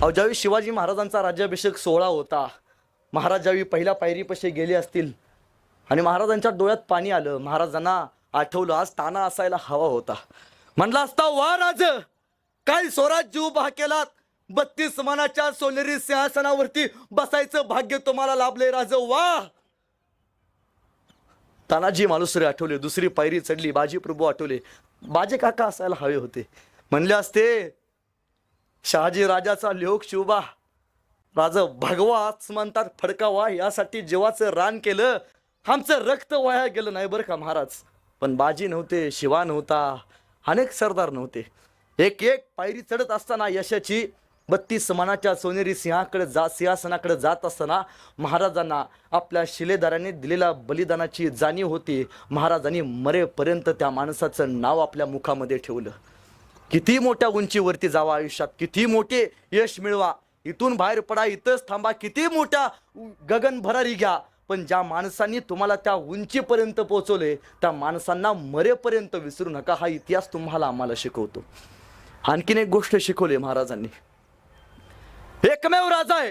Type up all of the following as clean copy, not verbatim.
अहो ज्यावेळी शिवाजी महाराजांचा राज्याभिषेक सोहळा होता, महाराज ज्यावेळी पहिल्या पायरीपाशी गेले असतील आणि महाराजांच्या डोळ्यात पाणी आलं, महाराजांना आठवलं आज ताना असायला हवा होता. म्हणला असता वा राज, काय स्वराज्य उभा केलात, 32 मानाच्या सोनेरी सिंहासनावरती बसायचं भाग्य तुम्हाला लाभले राज, वा. तानाजी मालुसरे आठवले, दुसरी पायरी चढली, बाजी प्रभू आठवले, बाजे काका असायला हवे होते. म्हणले असते शहाजी राजाचा लोक शिवबा, राज भगवा आसमंतात फडकावा यासाठी जीवाचं रान केलं, आमचं रक्त वाया गेलं नाही बरं का महाराज. पण बाजी नव्हते, शिवा नव्हता, अनेक सरदार नव्हते. एक एक पायरी चढत असताना यशाची 32 मानाच्या सोनेरी सिंहासनाकडे जात असताना महाराजांना आपल्या शिलेदारांनी दिलेल्या बलिदानाची जाणीव होती. महाराजांनी मरेपर्यंत त्या माणसाचं नाव आपल्या मुखामध्ये ठेवलं. किती मोठ्या उंचीवरती जावा आयुष्यात, किती मोठे यश मिळवा, इथून बाहेर पडा, इथंच थांबा, किती मोठ्या गगन भरारी घ्या, पण ज्या माणसांनी तुम्हाला त्या उंचीपर्यंत पोहोचवले त्या माणसांना मरेपर्यंत विसरू नका. हा इतिहास तुम्हाला आम्हाला शिकवतो. आणखीन एक गोष्ट शिकवली महाराजांनी. एकमेव राजा आहे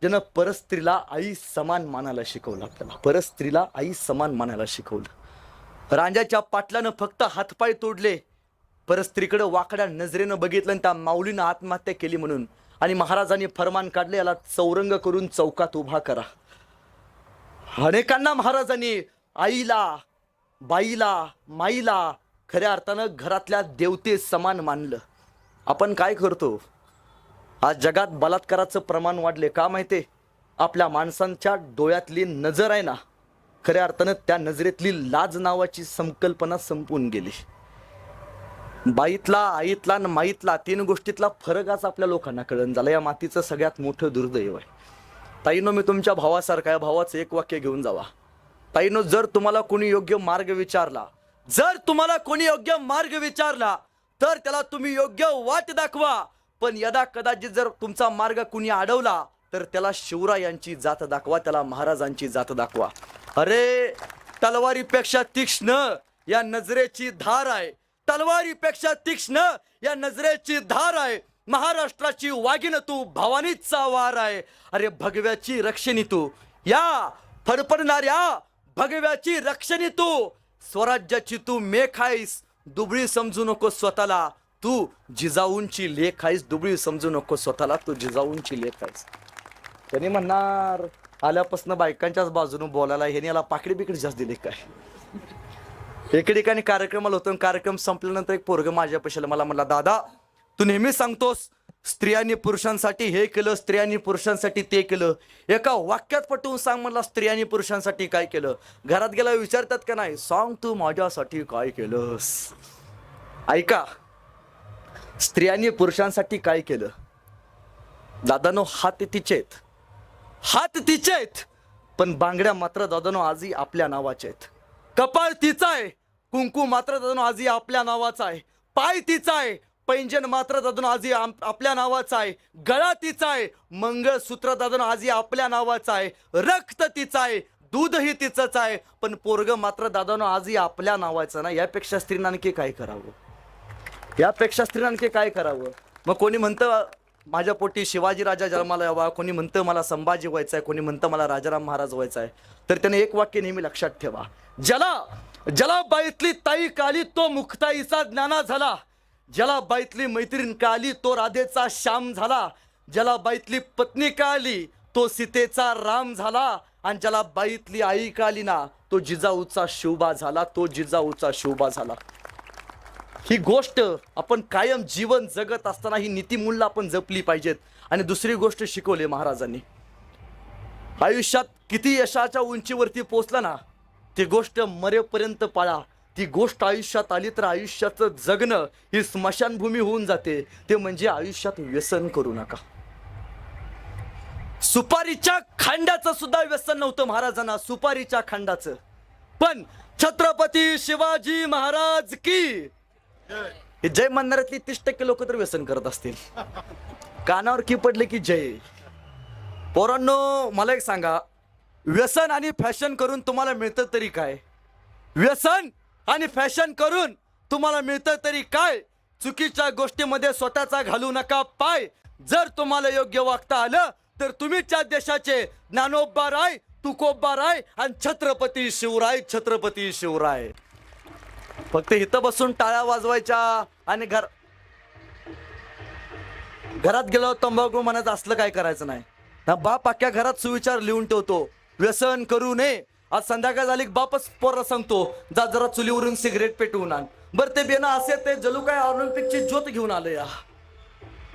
ज्यानं परस्त्रीला आई समान मानायला शिकवलं. आपल्याला परस्त्रीला आई समान मानायला शिकवलं. रांजाच्या पाटलानं फक्त हातपाय तोडले, परस्त्रीकडे वाकड्या नजरेनं बघितलं आणि त्या माऊलीनं आत्महत्या केली म्हणून, आणि महाराजांनी फरमान काढले याला चौरंग करून चौकात उभा करा. अनेकांना महाराजांनी आईला, बाईला, माईला खऱ्या अर्थानं घरातल्या देवते समान मानलं. आपण काय करतो? आज जगात बलात्काराचं प्रमाण वाढले का माहिती? आपल्या माणसांच्या डोळ्यातली नजर आहे ना, खऱ्या अर्थानं त्या नजरेतली लाज नावाची संकल्पना संपून गेली. बाईतला, आईतला आणि माईतला 3 गोष्टीतला फरक आज आपल्या लोकांना कळण झाला. या मातीचं सगळ्यात मोठं दुर्दैव आहे. ताईनो, मी तुमच्या भावासारखा आहे, भावाचं एक वाक्य घेऊन जावा. ताईनो, जर तुम्हाला कोणी योग्य मार्ग विचारला, जर तुम्हाला कोणी योग्य मार्ग विचारला तर त्याला तुम्ही योग्य वाट दाखवा. पण यदा कदाचित जर तुमचा मार्ग कुणी अडवला तर त्याला शिवरायांची जात दाखवा, त्याला महाराजांची जात दाखवा. अरे तलवारीपेक्षा तीक्ष्ण या नजरेची धार आहे, तलवारीपेक्षा तीक्ष्ण या नजरेची धार आहे. महाराष्ट्राची वाघीण तू, भवानीचा वार आहे. अरे भगव्याची रक्षणी तू, या फडफडणाऱ्या भगव्याची रक्षणी तू, स्वराज्याची तू मेख आहेस, दुबळी समजू नको स्वतःला. तू जिजाऊंची लेख आहेस, दुबळी समजू नको स्वतःला, तू जिजाऊंची लेख आहेस. त्यांनी म्हणणार आल्यापासून बायकांच्याच बाजूने बोलायला, ह्याने याला पाकडी बिकडी जास्त दिली काय. एके ठिकाणी कार्यक्रमाला होतो, कार्यक्रम संपल्यानंतर एक पोरग माझ्या पैशाला मला म्हणला, दादा तू नेहमी सांगतोस स्त्रियांनी पुरुषांसाठी हे केलं, स्त्रियांनी पुरुषांसाठी ते केलं, एका वाक्यात पटवून सांग म्हणला स्त्रियांनी पुरुषांसाठी काय केलं. घरात गेला विचारतात का नाही, सांग तू माझ्यासाठी काय केलंस. ऐका, स्त्रियांनी पुरुषांसाठी काय केलं. दादानो, हात तिचे आहेत, हात तिचे आहेत, पण बांगड्या मात्र दादानो आजही आपल्या नावाचे आहेत. कपाळ तिचा आहे, कुंकू मात्र दादानो आजही आपल्या नावाचा आहे. पाय तिचा आहे, पैंजण मात्र दादानो आजही आपल्या नावाचा आहे. गळा तिचा आहे, मंगळसूत्र दादानो आजही आपल्या नावाचा आहे. रक्त तिचं आहे, दूधही तिचंच आहे, पण पोरग मात्र दादानो आजही आपल्या नावाचं ना. यापेक्षा स्त्रीनं आणखी काय करावं, यापेक्षा स्त्रीनं आणखी काय करावं. मग कोणी म्हणतं माझ्या पोटी शिवाजी राजा जन्माला यावा, कोणी म्हणतं मला संभाजी व्हायचं आहे, कोणी म्हणतं मला राजाराम महाराज व्हायचं आहे. तर त्याने एक वाक्य नेहमी लक्षात ठेवा, ज्याला बाईतली ताई काली तो मुक्ताईचा ज्ञाना झाला, ज्याला बाईतली मैत्रीण काली तो राधेचा श्याम झाला, ज्याला बाईतली पत्नी काली तो सीतेचा राम झाला, आणि ज्याला बाईतली आई काली ना तो जिजाऊचा शिवबा झाला, तो जिजाऊचा शिवबा झाला. ही गोष्ट आपण कायम जीवन जगत असताना ही नीतिमूल्य आपण जपली पाहिजेत. आणि दुसरी गोष्ट शिकवली महाराजांनी, आयुष्यात किती यशाच्या उंचीवरती पोहोचला ना, ती गोष्ट मरेपर्यंत पाळा. ती गोष्ट आयुष्यात आली तर आयुष्याचं जगणं ही स्मशानभूमी होऊन जाते. ते म्हणजे आयुष्यात व्यसन करू नका. सुपारीच्या खांडाचं सुद्धा व्यसन नव्हतं महाराजांना, सुपारीच्या खांडाचं. पण छत्रपती शिवाजी महाराज की जय म्हणणाऱ्यातली 30% लोक तर व्यसन करत असतील. कानावर की पडले की जय. पोरांनो, मला एक सांगा, व्यसन आणि फॅशन करून तुम्हाला मिळतं तरी काय? व्यसन आणि फॅशन करून तुम्हाला मिळतं तरी काय? चुकीच्या गोष्टीमध्ये स्वतःचा घालू नका पाय. जर तुम्हाला योग्य वागता आलं तर तुम्हीच या देशाचे ज्ञानोबा राय, तुकोबा राय आणि छत्रपती शिवराय, छत्रपती शिवराय. फक्त इथं बसून टाळ्या वाजवायच्या आणि घरात गेलो तंबाखू म्हणायचं असलं काय करायचं नाही ना. बाप अख्ख्या घरात सुविचार लिहून ठेवतो, व्यसन करू नये. आज संध्याकाळ झाली बापच पोरला सांगतो, जा जरा चुलीवरून सिगरेट पेटवून आण. बरं ते बेना असे ते जलू काय ऑलिम्पिकची ज्योत घेऊन आले या.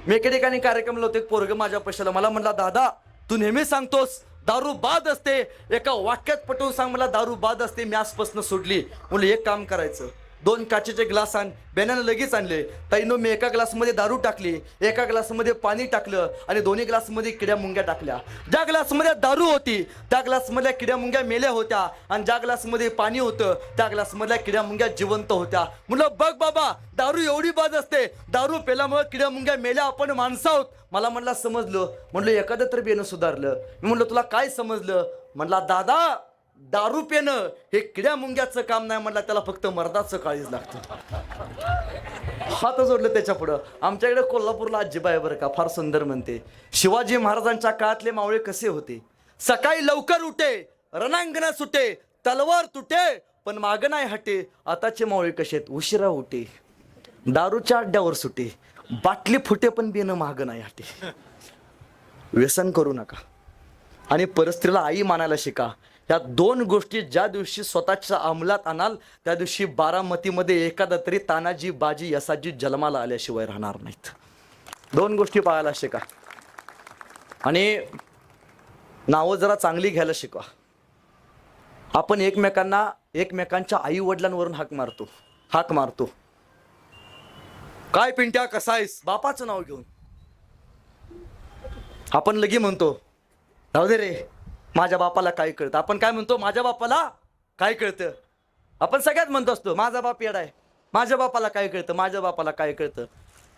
मी एके ठिकाणी कार्यक्रमला होते, पोरग माझ्या पैशाला मला म्हणला, दादा तू नेहमी सांगतोस दारू बाद असते, एका वाक्यात पटवून सांग मला दारू बाद असते. मी आजपासून सोडली. म्हणलं एक काम करायचं, 2 काचेचे ग्लास आण. बेनानं लगेच आणले. ताईनो मी एका ग्लासमध्ये दारू टाकली, एका ग्लासमध्ये पाणी टाकलं आणि दोन्ही ग्लासमध्ये किड्या मुंग्या टाकल्या. ज्या ग्लासमध्ये दारू होती त्या ग्लासमधल्या किड्या मुंग्या मेल्या होत्या आणि ज्या ग्लासमध्ये पाणी होतं त्या ग्लासमधल्या किड्या मुंग्या जिवंत होत्या. म्हणलं बघ बाबा, दारू एवढी बाद असते, दारू पेल्यामुळे किड्या मुंग्या मेल्या, आपण माणसं आहोत. मला म्हणला समजलं. म्हणलं एखादं तर बेनं सुधारलं. मी म्हणलं तुला काय समजलं? म्हणला दादा दारू पेनं हे किड्या मुंग्याचं काम नाही, म्हणलं त्याला फक्त मर्दाचं काळीज लागतं. हात जोडलं त्याच्या पुढं. आमच्याकडे कोल्हापूरला आजीबा आहे बरं का, फार सुंदर म्हणते, शिवाजी महाराजांच्या काळातले मावळे कसे होते, सकाळी लवकर उठे, रणांगणात सुटे, तलवार तुटे पण माग नाही हटे. आताचे मावळे कसे आहेत, उशिरा उठे, दारूच्या अड्ड्यावर सुटे, बाटली फुटे पण बेनं माग नाही हटे. व्यसन करू नका आणि परस्त्रीला आई मानायला शिका. या 2 गोष्टी ज्या दिवशी स्वतःच्या अंमलात आणाल त्या दिवशी बारामतीमध्ये एखादा तरी तानाजी बाजी यसाजी जन्माला आल्याशिवाय राहणार नाहीत. 2 गोष्टी पाळायला शिका आणि नावं जरा चांगली घ्यायला शिका. आपण एकमेकांच्या आई वडिलांवरून हाक मारतो. काय पिंट्या कसा आहेस, बापाचं नाव घेऊन. आपण लगी म्हणतो राहू दे रे, माझ्या बापाला काय कळतं. आपण काय म्हणतो, माझ्या बापाला काय कळतं. आपण सगळ्यात म्हणतो असतो माझा बाप येडा आहे, माझ्या बापाला काय कळतं, माझ्या बापाला काय कळतं.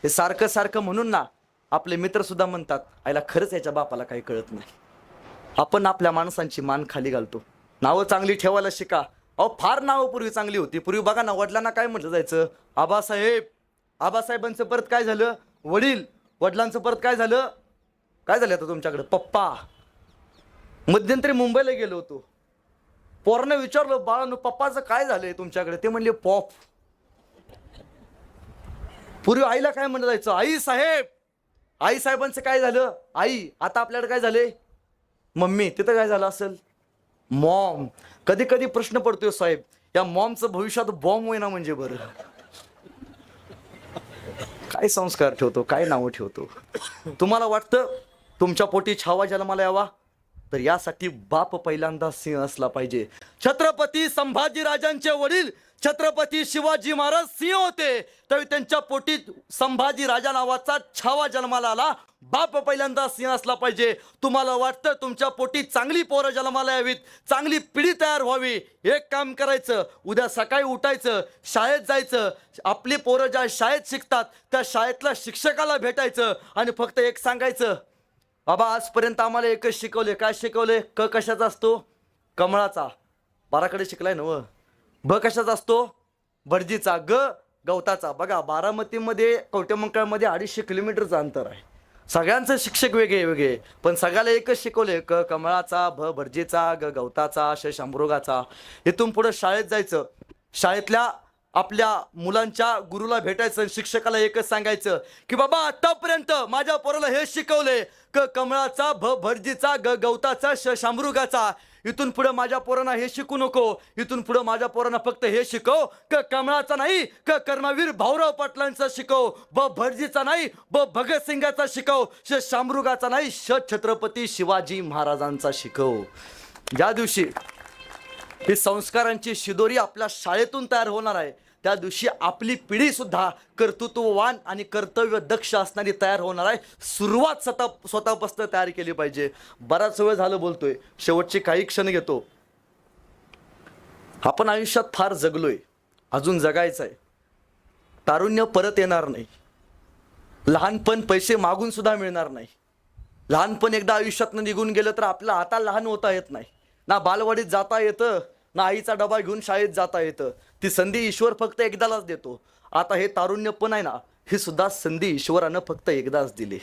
हे सारखं सारखं म्हणून ना आपले मित्र सुद्धा म्हणतात आईला खरंच याच्या बापाला काही कळत नाही. आपण आपल्या माणसांची मान खाली घालतो. नावं चांगली ठेवायला शिका. अहो फार नावं पूर्वी चांगली होती. पूर्वी बघा ना, वडिलांना काय म्हटलं जायचं, आबासाहेब. आबासाहेबांचं परत काय झालं, वडील. वडिलांचं परत काय झालं आता तुमच्याकडे, पप्पा. मध्यंतरी मुंबईला गेलो होतो, पोरानं विचारलं बाळानं पप्पाचं काय झालंय तुमच्याकडे, ते म्हणले पॉप. पूर्वी आईला काय म्हणलं जायचं, आई साहेब. आई साहेबांचं काय झालं, आई. आता आपल्याकडे काय झाले, मम्मी. तिथं काय झालं असेल, मॉम. कधी कधी प्रश्न पडतोय साहेब, या मॉमचं भविष्यात बॉम्ब होईना म्हणजे बरं. काय संस्कार ठेवतो, काय नावं ठेवतो. तुम्हाला वाटतं तुमच्या पोटी छावा जन्माला यावा, तर यासाठी बाप पहिल्यांदा सिंह असला पाहिजे. छत्रपती संभाजीराजांचे वडील छत्रपती शिवाजी महाराज सिंह होते, तर त्यांच्या पोटी संभाजी राजा नावाचा छावा जन्माला आला. बाप पहिल्यांदा सिंह असला पाहिजे. तुम्हाला वाटतं तुमच्या पोटी चांगली पोरं जन्माला यावीत, चांगली पिढी तयार व्हावी, एक काम करायचं, उद्या सकाळी उठायचं, शाळेत जायचं, आपली पोरं ज्या शाळेत शिकतात त्या शाळेतल्या शिक्षकाला भेटायचं आणि फक्त एक सांगायचं, बाबा आजपर्यंत आम्हाला एकच शिकवले. काय शिकवले, क कशाचा असतो, कमळाचा. बाराकडे शिकलाय ना व. ब कशाचा असतो, भटजीचा. ग गवताचा. बघा बारामतीमध्ये कवटेमंकाळमध्ये 250 किलोमीटरचं अंतर आहे. सगळ्यांचे शिक्षक वेगळे पण सगळ्याला एकच शिकवले, क कमळाचा, भ भटजीचा, ग गवताचा, श शामृगाचा. इथून पुढे शाळेत जायचं, शाळेतल्या आपल्या मुलांच्या गुरुला भेटायचं, शिक्षकाला एकच सांगायचं की बाबा आतापर्यंत माझ्या पोराला हे शिकवले, क कमळाचा, भ भटजीचा, ग गवताचा, श शामृगाचा. इथून पुढे माझ्या पोरांना हे शिकू नको, इथून पुढे माझ्या पोरांना फक्त हे शिकव, क कमळाचा नाही, क कर्मवीर भाऊराव पाटलांचा शिकव, ब भटजीचा नाही, ब भगतसिंगाचा शिकव, श शामृगाचा नाही, श छत्रपती शिवाजी महाराजांचा शिकव. ज्या दिवशी ही संस्कारांची शिदोरी आपल्या शाळेतून तयार होणार आहे त्या दिवशी आपली पिढी सुद्धा कर्तृत्ववान आणि कर्तव्य दक्ष असणारी तयार होणार आहे. सुरुवात स्वतःपासून तयार केली पाहिजे. बराच वेळ झालं बोलतोय, शेवटचे काही क्षण घेतो. आपण आयुष्यात फार जगलोय, अजून जगायचं आहे. तारुण्य परत येणार नाही, लहानपण पैसे मागून सुद्धा मिळणार नाही. लहानपण एकदा आयुष्यातनं निघून गेलं तर आपलं आता लहान होता येत नाही. ना बालवाडीत जाता येतं, ना आईचा डबा घेऊन शाळेत जाता येतं. ती संधी ईश्वर फक्त एकदालाच देतो. आता हे तारुण्य पण आहे ना, ही सुद्धा संधी ईश्वरानं फक्त एकदाच दिली.